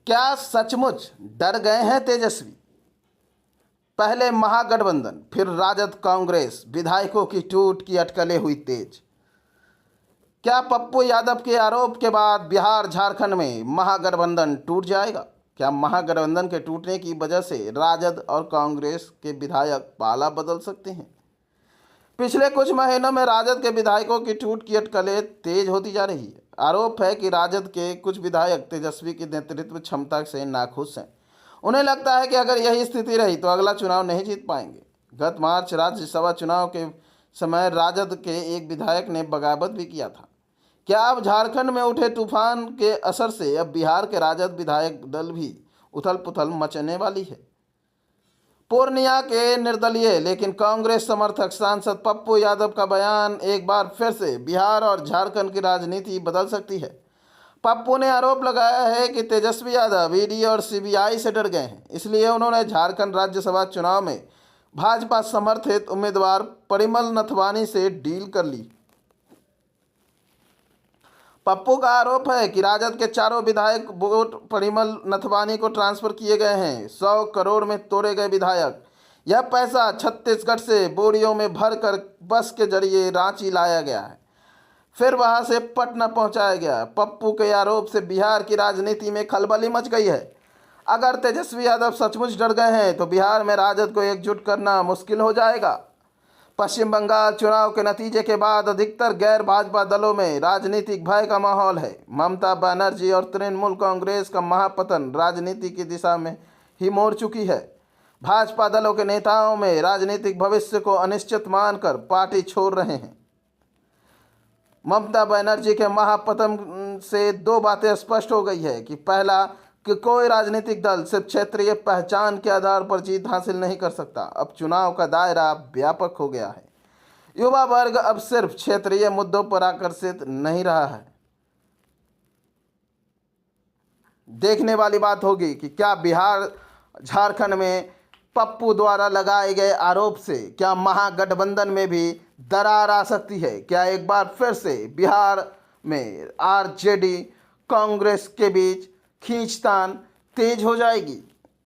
क्या सचमुच डर गए हैं तेजस्वी? पहले महागठबंधन, फिर राजद कांग्रेस, विधायकों की टूट की अटकलें हुई तेज। क्या पप्पू यादव के आरोप के बाद बिहार झारखंड में महागठबंधन टूट जाएगा? क्या महागठबंधन के टूटने की वजह से राजद और कांग्रेस के विधायक पाला बदल सकते हैं? पिछले कुछ महीनों में राजद के विधायकों की टूट की अटकलें तेज होती जा रही है। आरोप है कि राजद के कुछ विधायक तेजस्वी की नेतृत्व क्षमता से नाखुश हैं। उन्हें लगता है कि अगर यही स्थिति रही तो अगला चुनाव नहीं जीत पाएंगे। गत मार्च राज्यसभा चुनाव के समय राजद के एक विधायक ने बगावत भी किया था। क्या अब झारखंड में उठे तूफान के असर से अब बिहार के राजद विधायक दल भी उथल पुथल मचने वाली है? पूर्णिया के निर्दलीय लेकिन कांग्रेस समर्थक सांसद पप्पू यादव का बयान एक बार फिर से बिहार और झारखंड की राजनीति बदल सकती है। पप्पू ने आरोप लगाया है कि तेजस्वी यादव ईडी और सीबीआई से डर गए हैं, इसलिए उन्होंने झारखंड राज्यसभा चुनाव में भाजपा समर्थित उम्मीदवार परिमल नथवानी से डील कर ली। पप्पू का आरोप है कि राजद के चारों विधायक वोट परिमल नथवानी को ट्रांसफर किए गए हैं। 100 करोड़ में तोड़े गए विधायक। यह पैसा छत्तीसगढ़ से बोरियों में भरकर बस के जरिए रांची लाया गया है, फिर वहां से पटना पहुंचाया गया। पप्पू के आरोप से बिहार की राजनीति में खलबली मच गई है। अगर तेजस्वी यादव सचमुच डर गए हैं तो बिहार में राजद को एकजुट करना मुश्किल हो जाएगा। पश्चिम बंगाल चुनाव के नतीजे के बाद अधिकतर गैर भाजपा दलों में राजनीतिक भय का माहौल है। ममता बनर्जी और तृणमूल कांग्रेस का महापतन राजनीति की दिशा में ही मोड़ चुकी है। भाजपा दलों के नेताओं में राजनीतिक भविष्य को अनिश्चित मानकर पार्टी छोड़ रहे हैं। ममता बनर्जी के महापतन से दो बातें स्पष्ट हो गई है कि पहला कि कोई राजनीतिक दल सिर्फ क्षेत्रीय पहचान के आधार पर जीत हासिल नहीं कर सकता। अब चुनाव का दायरा व्यापक हो गया है। युवा वर्ग अब सिर्फ क्षेत्रीय मुद्दों पर आकर्षित नहीं रहा है। देखने वाली बात होगी कि क्या बिहार झारखंड में पप्पू द्वारा लगाए गए आरोप से क्या महागठबंधन में भी दरार आ सकती है? क्या एक बार फिर से बिहार में आरजेडी कांग्रेस के बीच खींचतान तेज हो जाएगी?